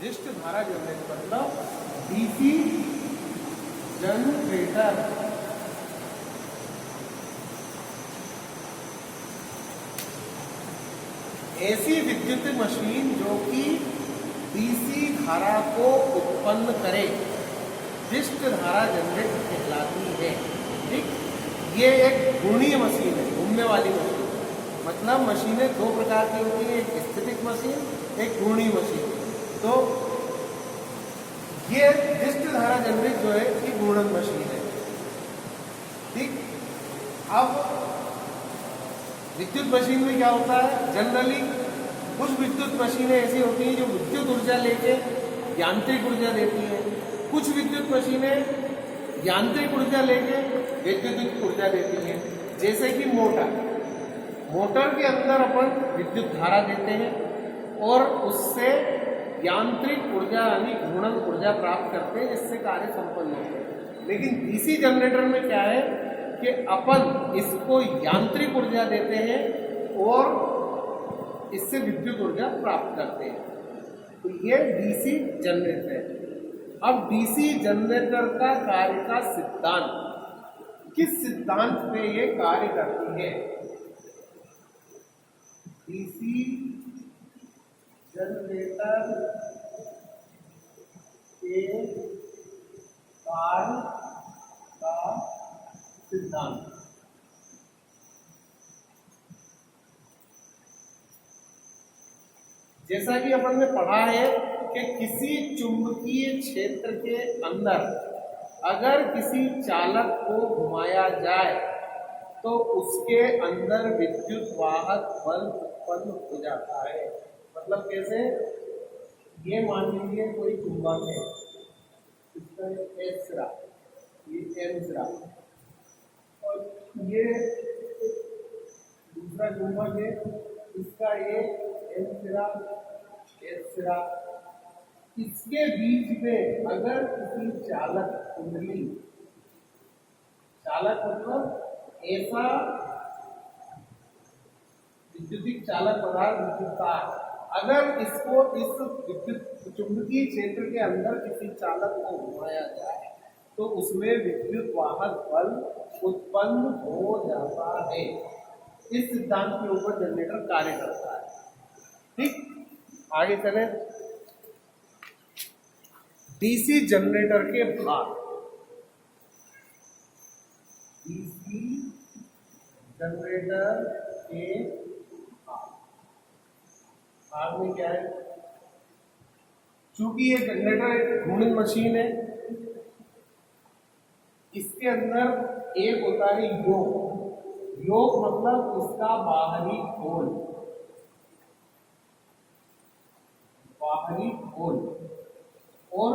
डिस्ट धारा जनरेटर मतलब DC generator ऐसी विद्युत मशीन जो कि डीसी धारा को उत्पन्न करे, डिस्ट धारा जनरेटर कहलाती है। ठीक, ये एक घूर्णीय मशीन है, घूमने वाली मशीन। मतलब मशीनें दो प्रकार की होती हैं, एक स्थितिक मशीन, एक घूर्णीय मशीन। तो ये डिस्ट धारा जनरेट जो है ये घूर्णन मशीन है। ठीक, अब विद्युत मशीन में क्या होता है, जनरली कुछ विद्युत मशीनें ऐसी होती हैं जो विद्युत ऊर्जा लेके यांत्रिक ऊर्जा देती हैं, कुछ विद्युत मशीनें यांत्रिक ऊर्जा लेके विद्युत ऊर्जा देती हैं। जैसे कि मोटर के अंदर अपन विद्युत धारा देते हैं और उससे यांत्रिक ऊर्जा यानी घूर्णन ऊर्जा प्राप्त करते हैं, जिससे कार्य संपन्न होते हैं। लेकिन डीसी जनरेटर में क्या है कि अपन इसको यांत्रिक ऊर्जा देते हैं और इससे विद्युत ऊर्जा प्राप्त करते हैं। तो ये डीसी जनरेटर है। अब डीसी जनरेटर का कार्य का सिद्धांत, किस सिद्धांत पे ये कार्य करती है? डीसी जनरेटर के कार्य का सिद्धांत। जैसा कि अपन ने पढ़ा है कि किसी चुंबकीय क्षेत्र के अंदर अगर किसी चालक को घुमाया जाए तो उसके अंदर विद्युत वाहक बल उत्पन्न हो जाता है। मतलब कैसे? ये मान लीजिए कोई चुंबक है, इसका एस सिरा, ये एन सिरा, और ये दूसरा चुंबक है, इसका ये एन सिरा, एस सिरा। इसके बीच में अगर किसी चालक कुंडली, चालक मतलब ऐसा विद्युतिक चालक पदार्थ, विद्युत तार, अगर इसको इस विद्युत चुंबकीय क्षेत्र के अंदर किसी चालक को घुमाया जाए तो उसमें विद्युत वाहक बल उत्पन्न हो जाता है। इस सिद्धांत के ऊपर जनरेटर कार्य करता है। ठीक, आगे चले। डीसी जनरेटर के भाग, डीसी जनरेटर के भाग में क्या है? चूंकि ये जनरेटर एक घूर्णन मशीन है, इसके अंदर एक होता है योग मतलब इसका बाहरी खोल और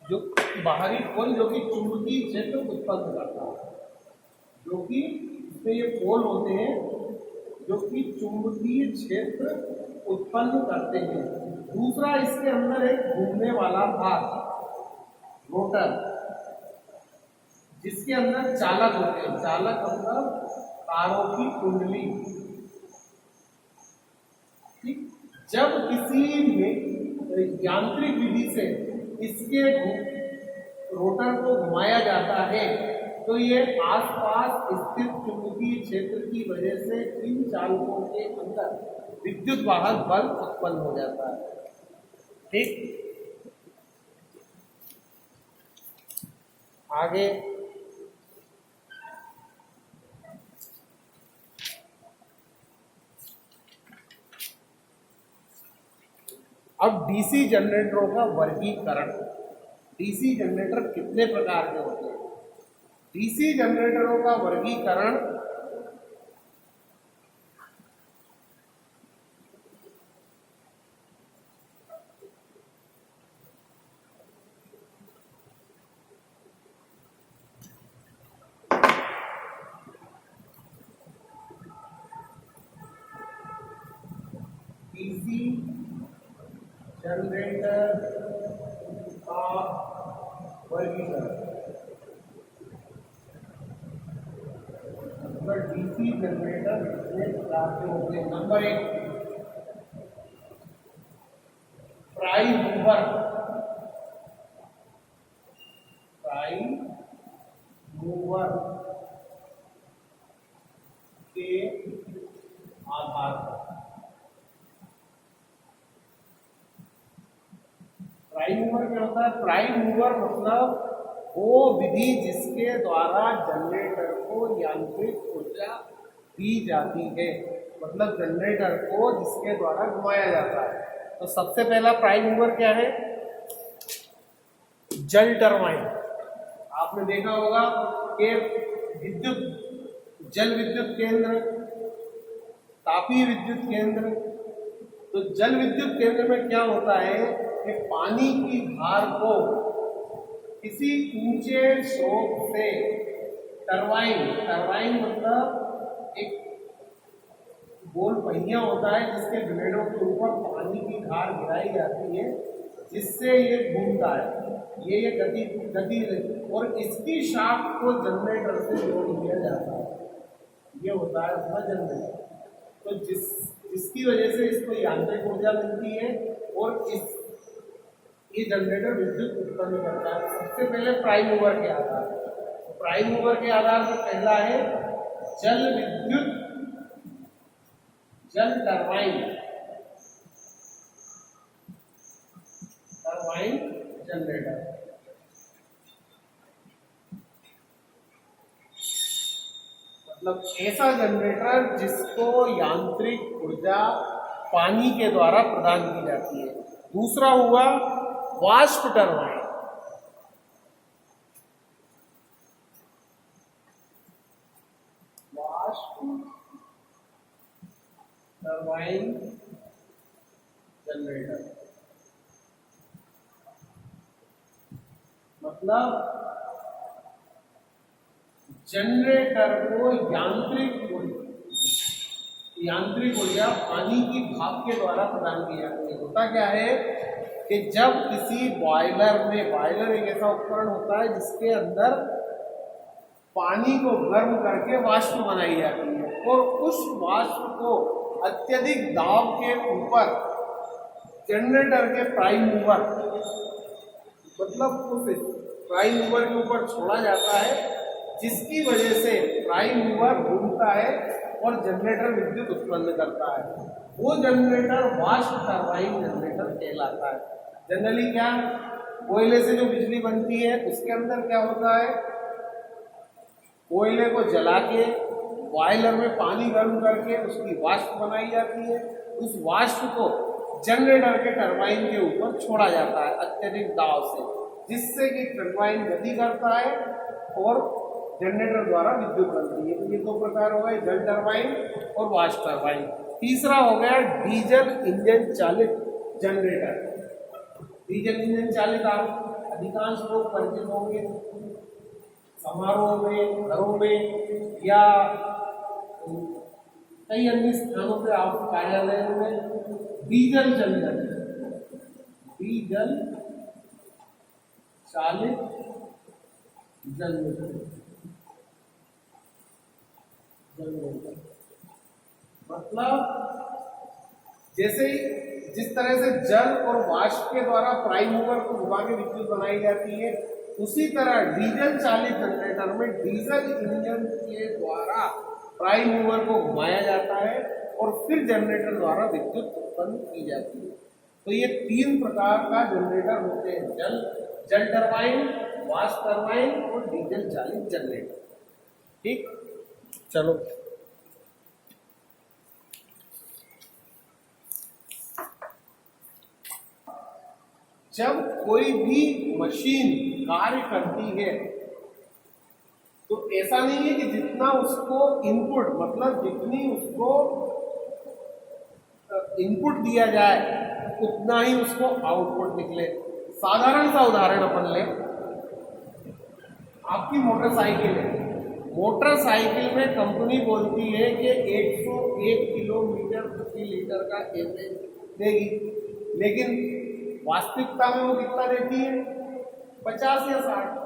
जो बाहरी खोल जो कि चुंबकीय क्षेत्र उत्पन्न करता है, जो कि इसमें ये पोल होते हैं जो कि चुंबकीय क्षेत्र उत्पन्न करते हैं। दूसरा, इसके अंदर एक घूमने वाला भाग, रोटर, जिसके अंदर चालक होते हैं। चालक मतलब तारों की कुंडली। ठीक, जब किसी में यांत्रिक विधि से इसके रोटर को घुमाया जाता है तो ये आसपास स्थित चुंबकीय क्षेत्र की वजह से इन चालकों के अंदर विद्युत वाहक बल उत्पन्न हो जाता है। ठीक, आगे अब डीसी जनरेटरों का वर्गीकरण। डीसी जनरेटर कितने प्रकार के होते हैं? डीसी जनरेटरों का वर्गीकरण डीसी जनरेटर का वर्गीकरण। डीसी जनरेटर कितने प्रकार के होते हैं? Number 1, prime mover. Prime mover के आधार पर। प्राइम मूवर क्या होता है? प्राइम मूवर मतलब वो विधि जिसके द्वारा जनरेटर को यांत्रिक ऊर्जा दी जाती है, मतलब जनरेटर को जिसके द्वारा घुमाया जाता है। तो सबसे पहला प्राइम मूवर क्या है? जल टरबाइन। आपने देखा होगा कि जल विद्युत केंद्र, तापीय विद्युत केंद्र। तो जल विद्युत केंद्र में क्या होता है कि पानी की धार को किसी ऊंचे स्रोत से टरबाइन मतलब एक गोल पहिया होता है जिसके ब्लेडों के ऊपर पानी की धार गिराई जाती है, जिससे ये घूमता है। ये गति और इसकी शाफ्ट को जनरेटर से जोड़ दिया जाता है। ये होता है अपना जनरेटर। तो जिसकी वजह से इसको यांत्रिक ऊर्जा मिलती है और ये जनरेटर विद्युत उत्पन्न करता है। सबसे पहले प्राइम मूवर के आधार पर। तो प्राइम मूवर के आधार पर पहला है जल टरबाइन जनरेटर। मतलब ऐसा जनरेटर जिसको यांत्रिक ऊर्जा पानी के द्वारा प्रदान की जाती है। दूसरा हुआ वाष्प टरबाइन। वाष्प टरबाइन जनरेटर मतलब जनरेटर को यांत्रिक ऊर्जा पानी की भाप के द्वारा प्रदान की जाती है। होता क्या है कि जब किसी बॉयलर एक ऐसा उपकरण होता है जिसके अंदर पानी को गर्म करके वाष्प बनाई जाती है, और उस वाष्प को अत्यधिक दाब के ऊपर जनरेटर के प्राइम मूवर मतलब उस प्राइम मूवर के ऊपर छोड़ा जाता है, जिसकी वजह से प्राइम मूवर घूमता है और जनरेटर विद्युत उत्पन्न करता है। वो जनरेटर वाष्प टरबाइन जनरेटर कहलाता है। जनरली क्या, कोयले से जो बिजली बनती है उसके अंदर क्या होता है, कोयले को जला के बॉयलर में पानी गर्म करके उसकी वाष्प बनाई जाती है। उस वाष्प को जनरेटर के टरबाइन के ऊपर छोड़ा जाता है अत्यधिक दाब से, जिससे कि टरबाइन गति करता है और जनरेटर द्वारा विद्युत बनती है। तो ये दो प्रकार हो गए, जल टरबाइन और वाष्प टरबाइन। तीसरा हो गया डीजल इंजन चालित जनरेटर। डीजल इंजन चालित आप अधिकांश लोग परिचित होंगे, समारोह में, घरों में या कई अन्य स्थानों पे आप कार्यालयों में डीजल चालित जनरेटर मतलब जैसे जिस तरह से जल और वाष्प के द्वारा प्राइम मूवर को घुमा के विद्युत बनाई जाती है, उसी तरह डीजल चालित जनरेटर में डीजल इंजन के द्वारा प्राइम मूवर को घुमाया जाता है और फिर जनरेटर द्वारा विद्युत उत्पन्न की जाती है। तो ये तीन प्रकार का जनरेटर होते हैं, जल टरबाइन, वाष्प टरबाइन और डीजल चालित जनरेटर। ठीक, चलो जब कोई भी मशीन कार्य करती है तो ऐसा नहीं है कि जितना उसको इनपुट मतलब जितनी उसको इनपुट दिया जाए उतना ही उसको आउटपुट निकले। साधारण सा उदाहरण अपन ले, आपकी मोटरसाइकिल है, मोटरसाइकिल में कंपनी बोलती है कि 101 किलोमीटर प्रति लीटर का एवरेज देगी, लेकिन वास्तविकता में वो कितना देती है? 50 या 60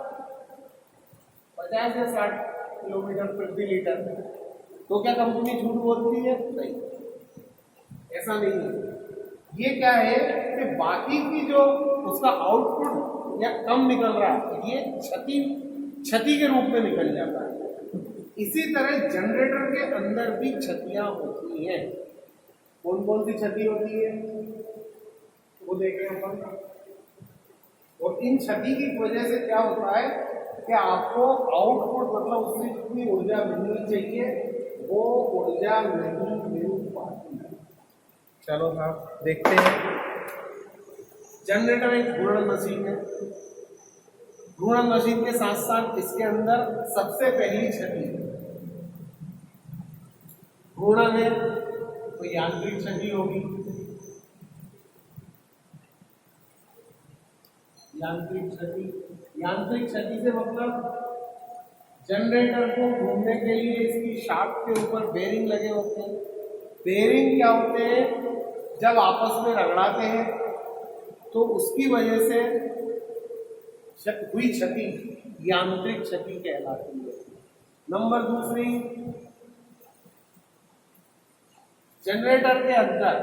किलोमीटर प्रति लीटर। तो क्या कंपनी झूठ बोलती है? नहीं, ऐसा नहीं है। ये क्या है कि बाकी की जो उसका आउटपुट या कम निकल रहा है, ये क्षति के रूप में निकल जाता है। इसी तरह जनरेटर के अंदर भी क्षतियां होती हैं। कौन कौन सी क्षति होती है वो देखें अपन। और इन क्षति की वजह से क्या होता है कि आपको आउटपुट मतलब उससे जितनी ऊर्जा मिलनी चाहिए वो ऊर्जा नहीं मिल पाती। चलो साहब देखते हैं। जनरेटर एक घूर्णन मशीन है। घूर्णन मशीन के साथ साथ इसके अंदर सबसे पहली क्षति घूर्णन है तो यांत्रिक क्षति होगी। यांत्रिक क्षति से मतलब जनरेटर को घूमने के लिए इसकी शाफ्ट के ऊपर बेरिंग लगे होते हैं। बेरिंग क्या होते हैं? जब आपस में रगड़ाते हैं तो उसकी वजह से हुई क्षति यांत्रिक क्षति कहलाती है। नंबर दूसरी, जनरेटर के अंदर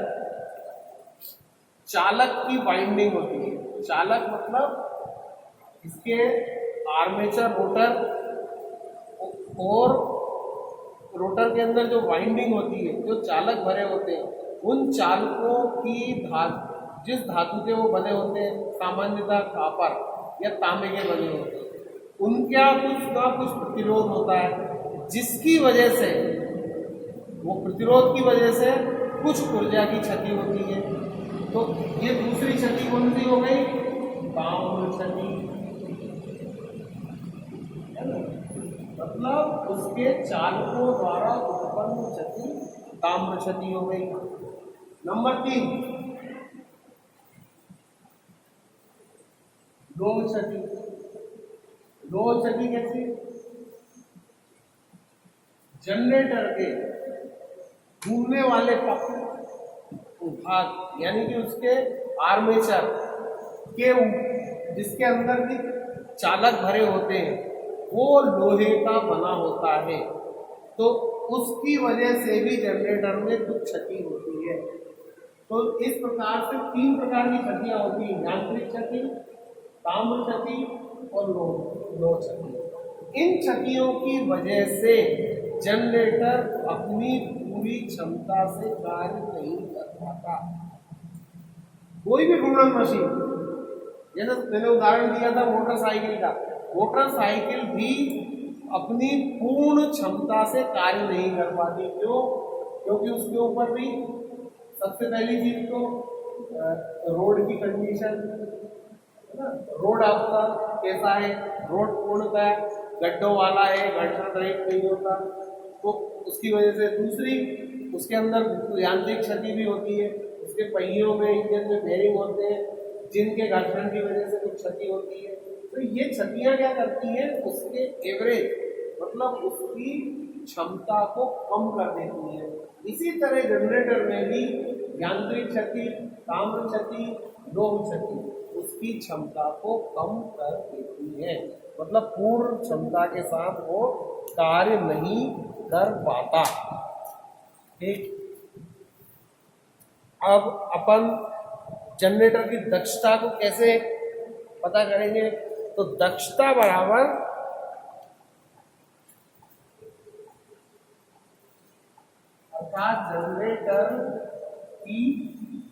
चालक की वाइंडिंग होती है। चालक मतलब इसके आर्मेचर रोटर और रोटर के अंदर जो वाइंडिंग होती है, जो चालक भरे होते हैं, उन चालकों की जिस धातु के वो बने होते हैं, सामान्यतः कॉपर या तांबे के बने होते हैं, उनका कुछ ना कुछ प्रतिरोध होता है, जिसकी वजह से वो प्रतिरोध की वजह से कुछ ऊर्जा की क्षति होती है। तो ये दूसरी क्षति कौन सी हो गई? ताम्र क्षति। मतलब उसके चालकों द्वारा उत्पन्न क्षति ताम्र क्षति हो गई। नंबर 3, लोह क्षति। लोह क्षति कैसी? जनरेटर के घूमने वाले भाग यानी कि उसके आर्मेचर के जिसके अंदर भी चालक भरे होते हैं वो लोहे का बना होता है, तो उसकी वजह से भी जनरेटर में कुछ क्षति होती है। तो इस प्रकार से 3 प्रकार की क्षतियां होती हैं: यांत्रिक क्षति, ताम्र क्षति और लोह क्षति। इन क्षतियों की वजह से जनरेटर अपनी पूरी क्षमता से कार्य नहीं कर पाता। कोई भी घूर्णन मशीन, जैसे मैंने उदाहरण दिया था मोटरसाइकिल का, मोटरसाइकिल भी अपनी पूर्ण क्षमता से कार्य नहीं कर पाती। क्यों? क्योंकि उसके ऊपर भी सबसे पहली चीज तो रोड की कंडीशन है ना। रोड आपका कैसा है? रोड पूर्णतः गड्ढों वाला है, घर्षण रहित नहीं होता, तो उसकी वजह से। दूसरी, उसके अंदर यांत्रिक क्षति भी होती है। उसके पहियों में, इंजन में बेरिंग होते हैं जिनके घर्षण की वजह से कुछ क्षति होती है। तो ये क्षतियां क्या करती हैं? उसके एवरेज मतलब उसकी क्षमता को कम कर देती है। इसी तरह जनरेटर में भी यांत्रिक क्षति, ताम्र क्षति, लोह क्षति उसकी क्षमता को कम कर देती है। मतलब पूर्ण क्षमता के साथ वो कार्य नहीं कर पाता। ठीक, अब अपन जनरेटर की दक्षता को कैसे पता करेंगे? तो दक्षता बराबर अर्थात जनरेटर की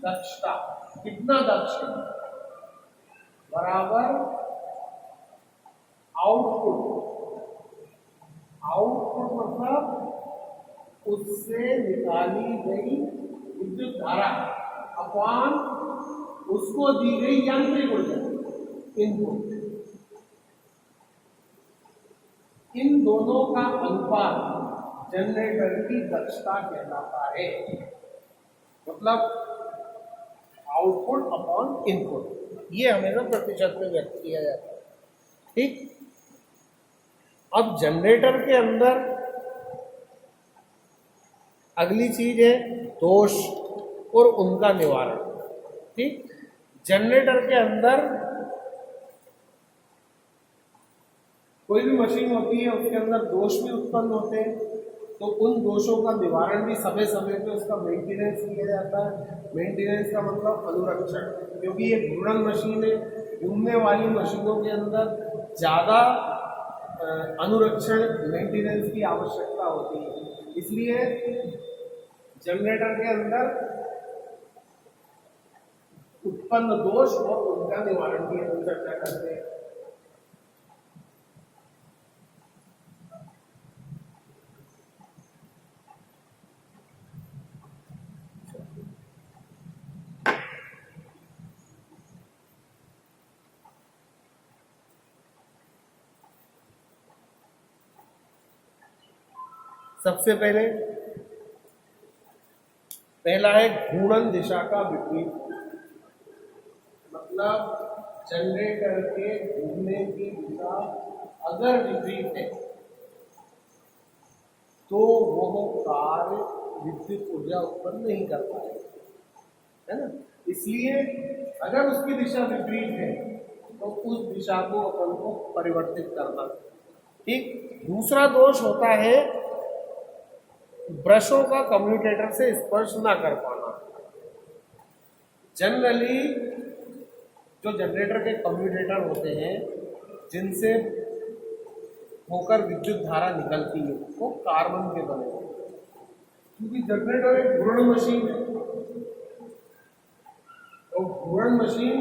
दक्षता, कितना दक्ष है, बराबर आउटपुट मतलब उससे निकाली गई विद्युत धारा अपॉन उसको दी गई यांत्रिक ऊर्जा, इनपुट। इन दोनों का अनुपात जनरेटर की दक्षता कहलाता है। मतलब आउटपुट अपॉन इनपुट, ये हमेशा प्रतिशत में व्यक्त किया जाता है। ठीक, अब जनरेटर के अंदर अगली चीज है दोष और उनका निवारण। ठीक, जनरेटर के अंदर कोई भी मशीन होती है, उसके अंदर दोष भी उत्पन्न होते हैं, तो उन दोषों का निवारण भी समय समय पे उसका मेंटेनेंस किया जाता है। मेंटेनेंस का मतलब अनुरक्षण, क्योंकि ये घूर्णन मशीन है, घूमने वाली मशीनों के अंदर ज़्यादा अनुरक्षण मेंटेनेंस की आवश्यकता होती है। इसलिए जनरेटर के अंदर उत्पन्न दोष और उनका निवारण की हम चर्चा करते हैं। सबसे पहला है घूर्णन दिशा का विपरीत, मतलब जनरेटर के घूमने की दिशा अगर विपरीत है तो वो कार्य विद्युत ऊर्जा उत्पन्न नहीं कर पाएगा, है ना। इसलिए अगर उसकी दिशा विपरीत है तो उस दिशा को अपन को परिवर्तित करना। ठीक, दूसरा दोष होता है ब्रशों का कम्यूटेटर से स्पर्श ना कर पाना। जनरली जो जनरेटर के कम्यूटेटर होते हैं जिनसे होकर विद्युत धारा निकलती है वो कार्बन के बने होते हैं, क्योंकि जनरेटर एक घूर्णन मशीन है। तो घूर्णन मशीन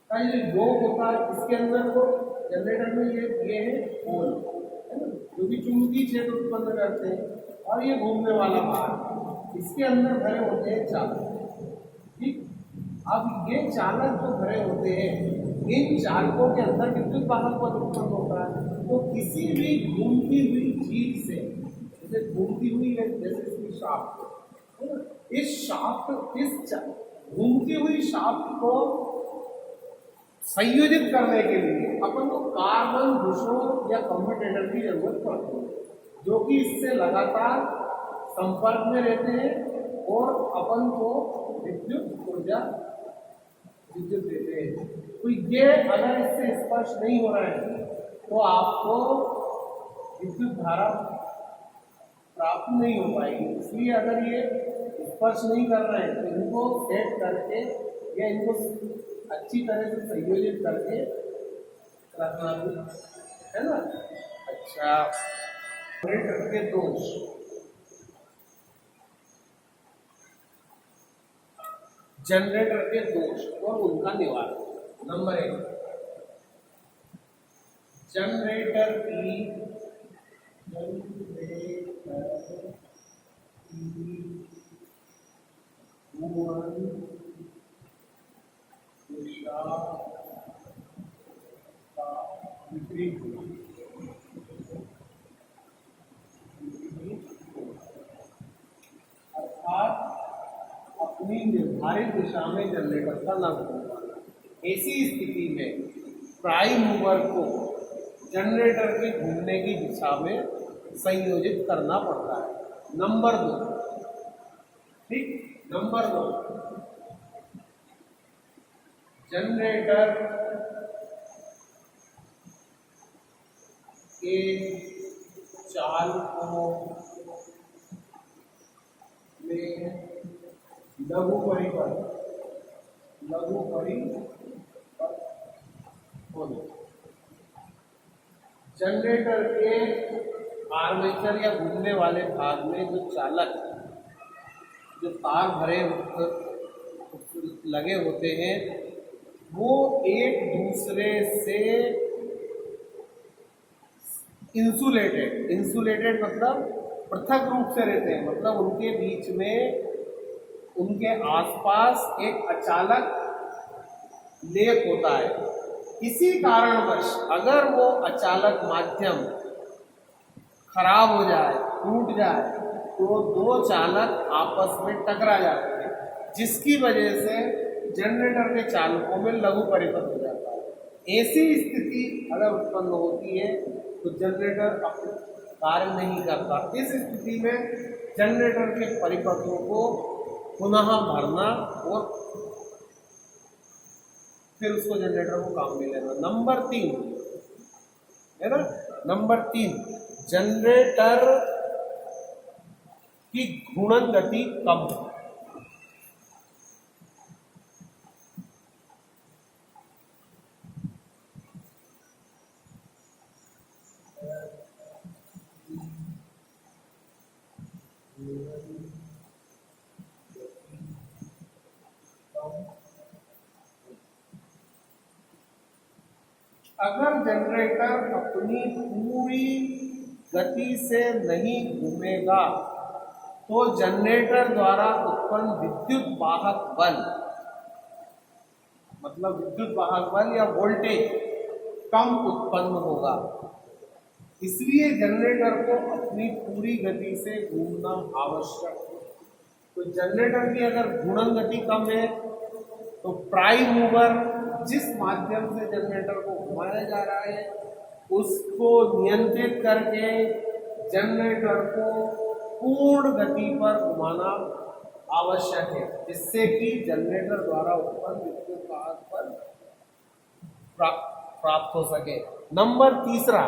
का ये योग होता है, इसके अंदर वो जनरेटर में ये है पोल, है ना, जो कि चुंबकीय क्षेत्र उत्पन्न करते हैं, और ये घूमने वाला भार, इसके अंदर भरे होते हैं चालक। ठीक, अब ये चालक जो भरे होते हैं, इन चालकों के अंदर विद्युत वाहक पद उत्पन्न होता है। तो किसी भी घूमती हुई चीज से, जैसे घूमती हुई है, जैसे इसकी शाफ्ट, है ना, इस शाफ्ट, इस घूमती हुई शाफ्ट को संयोजित करने के लिए अपन को कार्बन बुशों या कम्यूटेटर की जरूरत पड़ती है, जो कि इससे लगातार संपर्क में रहते हैं और अपन को विद्युत ऊर्जा विद्युत देते हैं। तो ये अगर इससे स्पर्श नहीं हो रहा है तो आपको विद्युत धारा प्राप्त नहीं हो पाएगी। इसलिए अगर ये स्पर्श नहीं कर रहे हैं तो इनको सेट करके या इनको अच्छी तरह से संयोजित करके रखना भी, है ना। अच्छा, जनरेटर के दोष। जनरेटर के दोष और उनका निवारण। नंबर 1, जनरेटर की घूर्णन दिशा का विपरीत, अर्थात अपनी निर्धारित दिशा में जनरेटर का न घूमना। ऐसी स्थिति में प्राइम मूवर को जनरेटर के घूमने की दिशा में संयोजित करना पड़ता है। नंबर 2, ठीक, नंबर 2, जनरेटर के चालकों में लघु परिपथ होने। जनरेटर के आर्मेचर या घूमने वाले भाग में जो चालक, जो तार भरे लगे होते हैं, वो एक दूसरे से इंसुलेटेड मतलब पृथक रूप से रहते हैं, मतलब उनके बीच में, उनके आसपास एक अचालक लेप होता है। किसी कारणवश अगर वो अचालक माध्यम खराब हो जाए, टूट जाए, तो दो चालक आपस में टकरा जाते हैं, जिसकी वजह से जनरेटर के चालकों में लघु परिपथ हो जाता है। ऐसी स्थिति अगर उत्पन्न होती है तो जनरेटर अपना कार्य नहीं करता। इस स्थिति में जनरेटर के परिपथों को पुनः भरना और फिर उसको जनरेटर को काम में लेना। नंबर 3 है ना, नंबर 3, जनरेटर की घूर्णन गति कम है। अगर जनरेटर अपनी पूरी गति से नहीं घूमेगा तो जनरेटर द्वारा उत्पन्न विद्युत वाहक बल, मतलब विद्युत वाहक बल या वोल्टेज कम उत्पन्न होगा। इसलिए जनरेटर को अपनी पूरी गति से घूमना आवश्यक है। तो जनरेटर की अगर घूर्णन गति कम है तो प्राइम मूवर जिस माध्यम से जनरेटर को घुमाया जा रहा है उसको नियंत्रित करके जनरेटर को पूर्ण गति पर घुमाना आवश्यक है, जिससे कि जनरेटर द्वारा उत्पन्न विद्युत वाहक बल प्राप्त हो सके। नंबर 3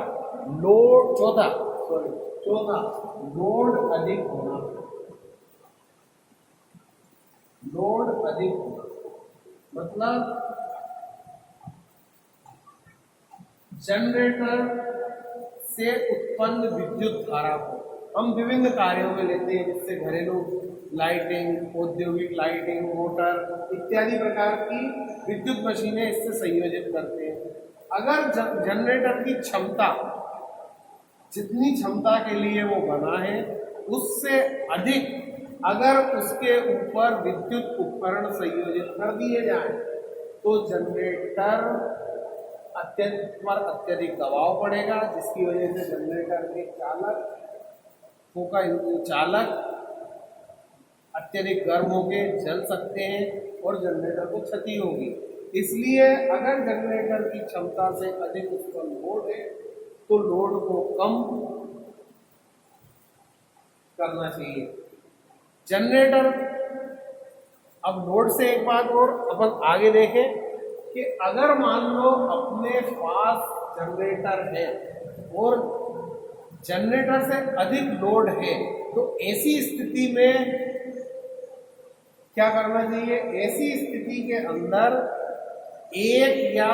लोड, चौथा लोड अधिक होना। लोड अधिक होना मतलब जनरेटर से उत्पन्न विद्युत धारा को हम विभिन्न कार्यों में लेते हैं, जिससे घरेलू लाइटिंग, औद्योगिक लाइटिंग, मोटर इत्यादि प्रकार की विद्युत मशीनें इससे संयोजित करते हैं। अगर जनरेटर की क्षमता जितनी क्षमता के लिए वो बना है उससे अधिक अगर उसके ऊपर विद्युत उपकरण संयोजित कर दिए जाएं तो जनरेटर अत्यधिक दबाव पड़ेगा, जिसकी वजह से जनरेटर के चालक अत्यधिक गर्म होकर जल सकते हैं और जनरेटर को क्षति होगी। इसलिए अगर जनरेटर की क्षमता से अधिक उस पर लोड है तो लोड को कम करना चाहिए। जनरेटर, अब लोड से एक बात और अपन आगे देखें कि अगर मान लो अपने पास जनरेटर है और जनरेटर से अधिक लोड है तो ऐसी स्थिति में क्या करना चाहिए? ऐसी स्थिति के अंदर एक या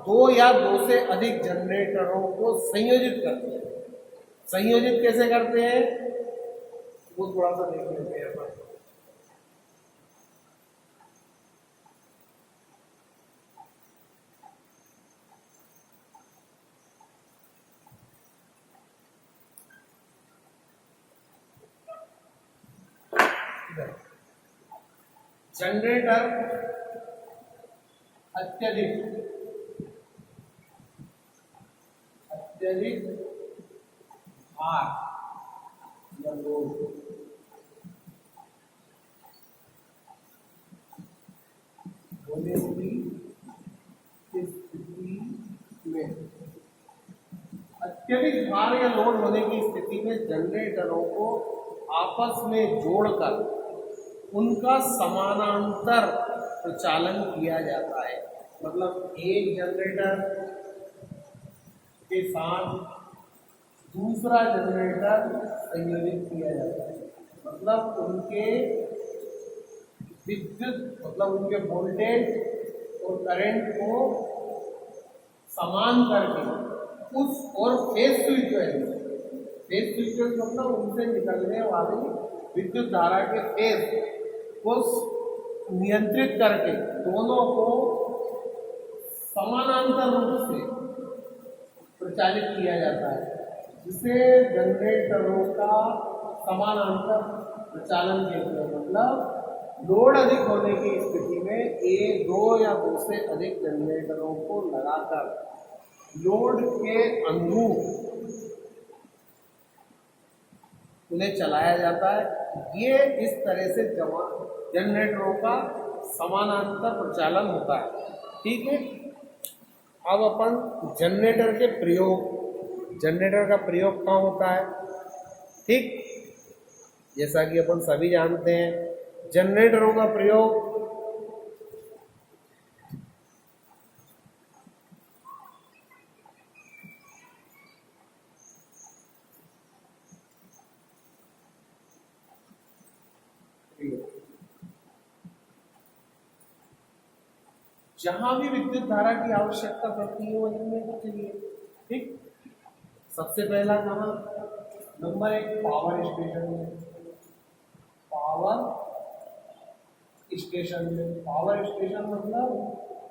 दो से अधिक जनरेटरों को संयोजित करते हैं। संयोजित कैसे करते हैं वो थोड़ा सा देख लेते हैं अपन। जनरेटर अत्यधिक भार या लोड होने की स्थिति में, अत्यधिक भार या लोड होने की स्थिति में जनरेटरों को आपस में जोड़कर उनका समानांतर प्रचालन किया जाता है। मतलब एक जनरेटर के साथ दूसरा जनरेटर संयोजित किया जाता है। मतलब उनके विद्युत, मतलब उनके वोल्टेज और करंट को समान करके उस और फेज स्विच मतलब उनसे निकलने वाली विद्युत धारा के फेज को नियंत्रित करके दोनों को समानांतर रूप से प्रचालित किया जाता है, जिसे जनरेटरों का समानांतर प्रचालन कहते हैं। मतलब लोड अधिक होने की स्थिति में दो या दो से अधिक जनरेटरों को लगाकर लोड के अनुरूप उन्हें चलाया जाता है। ये इस तरह से जनरेटरों का समानांतर प्रचालन होता है। ठीक है। अब अपन जनरेटर के प्रयोग, जनरेटर का प्रयोग कहाँ होता है, ठीक। जैसा कि अपन सभी जानते हैं जनरेटरों का प्रयोग जहां भी विद्युत धारा की आवश्यकता पड़ती है वो जनरेटर के लिए, ठीक। सबसे पहला कहाँ, नंबर एक पावर स्टेशन में, पावर स्टेशन में। पावर स्टेशन मतलब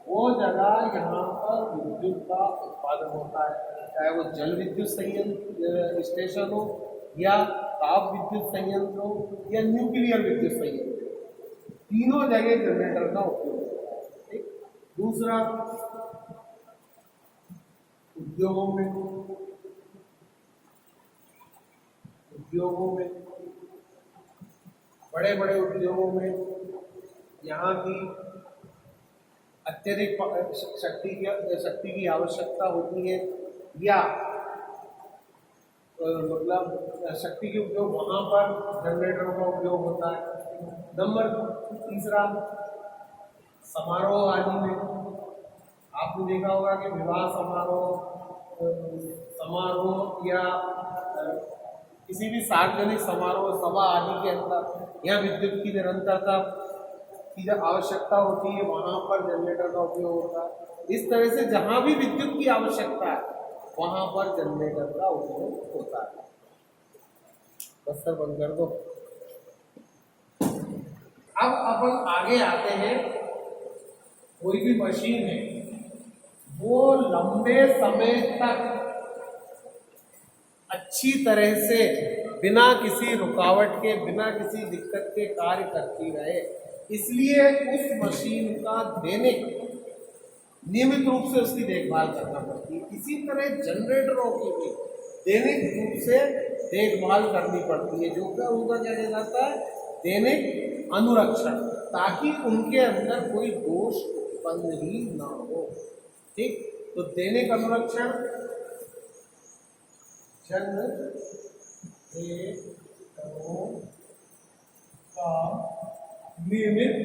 वो जगह जहाँ पर विद्युत का उत्पादन होता है, चाहे वो जल विद्युत संयंत्र स्टेशन हो या ताप विद्युत संयंत्र हो या न्यूक्लियर विद्युत संयंत्र, तीनों जगह जनरेटर का उपयोग होता है, ठीक। दूसरा, उद्योगों में, उद्योगों में, बड़े बड़े उद्योगों में यहाँ की अत्यधिक शक्ति की आवश्यकता होती है या मतलब शक्ति के उपयोग, वहाँ पर जनरेटरों का उपयोग होता है। नंबर तीसरा, समारोह आदि में आपने देखा होगा कि विवाह समारोह या किसी भी सार्वजनिक समारोह सभा आदि के अंदर यहाँ विद्युत की निरंतरता की जब आवश्यकता होती है वहाँ पर जनरेटर का उपयोग होता है। इस तरह से जहाँ भी विद्युत की आवश्यकता है वहाँ पर जनरेटर का उपयोग होता है। बस सर बंद कर दो। अब अपन आगे आते हैं, कोई भी मशीन है वो लंबे समय तक अच्छी तरह से बिना किसी रुकावट के, बिना किसी दिक्कत के कार्य करती रहे, इसलिए उस मशीन का नियमित रूप से उसकी देखभाल करना पड़ती है। इसी तरह जनरेटरों की भी दैनिक रूप से देखभाल करनी पड़ती है, जो कि उनका क्या कहा जाता है, दैनिक अनुरक्षण, ताकि उनके अंदर कोई दोष उत्पन्न ही ना हो, ठीक। तो दैनिक अनुरक्षण, जनरेटरों का नियमित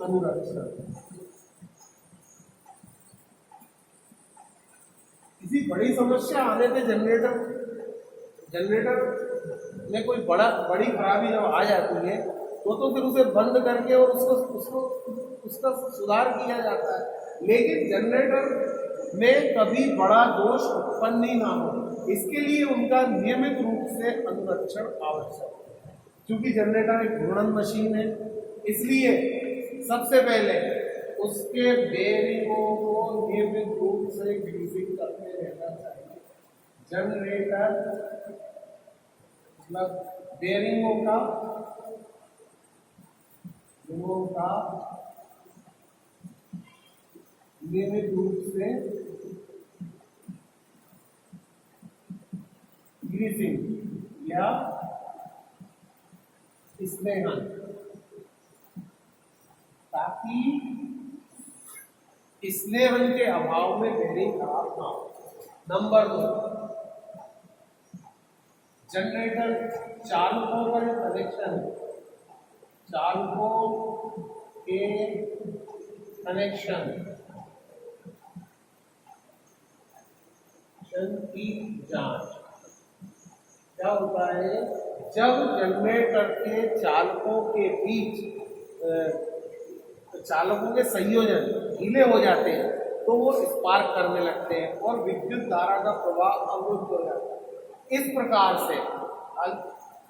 अनुरक्षण। किसी बड़ी समस्या आने पे जनरेटर में कोई बड़ी खराबी जब आ जाती है तो फिर उसे बंद करके और उसका सुधार किया जाता है। लेकिन जनरेटर में कभी बड़ा दोष उत्पन्न ही ना हो, इसके लिए उनका नियमित रूप से अनुरक्षण आवश्यक है। क्योंकि जनरेटर एक घूर्णन मशीन है, इसलिए सबसे पहले उसके बेरिंगों को नियमित रूप से ग्रीसिंग करते रहना चाहिए। जनरेटर मतलब बेरिंगों का नियमित रूप से ग्रीसिंग या स्नेहन, ताकि स्नेहन के अभाव में बेरिंग खराब ना हो। नंबर 2, जनरेटर चालकों का जो कनेक्शन है, चालकों के कनेक्शन की जांच। क्या होता है, जब जनरेटर के चालकों के बीच चालकों के संयोजन ढीले हो जाते हैं तो वो स्पार्क करने लगते हैं और विद्युत धारा का प्रवाह अवरुद्ध हो जाता है। इस प्रकार से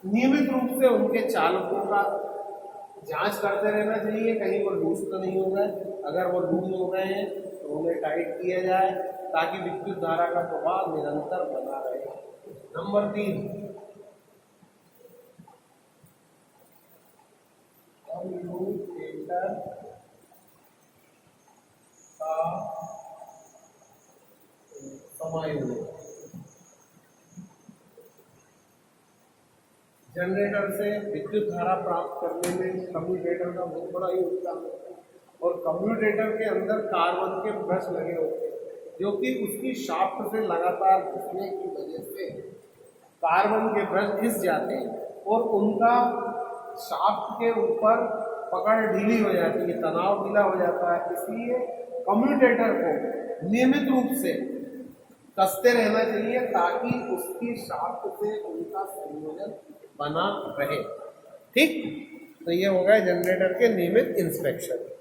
नियमित रूप से उनके चालकों का जांच करते रहना चाहिए, कहीं वो लूज तो नहीं हो गए। अगर वो लूज हो गए हैं तो उन्हें टाइट किया जाए ताकि विद्युत धारा का प्रवाह निरंतर बना रहे। नंबर 3, कम्यूटेटर का समायोजन। जनरेटर से विद्युत धारा प्राप्त करने में कम्यूटेटर का बहुत बड़ा योगदान है। और कम्यूटेटर के अंदर कार्बन के ब्रश लगे होते हैं जो कि उसकी शाफ्ट से लगातार घिसने की वजह से कार्बन के ब्रश घिस जाते हैं और उनका शाफ्ट के ऊपर पकड़ ढीली हो जाती है, तनाव ढीला हो जाता है। इसलिए कम्यूटेटर को नियमित रूप से कसते रहना चाहिए ताकि उसकी शाफ्ट से उनका संयोजन बना रहे। ठीक, तो ये हो गया जनरेटर के नियमित इंस्पेक्शन।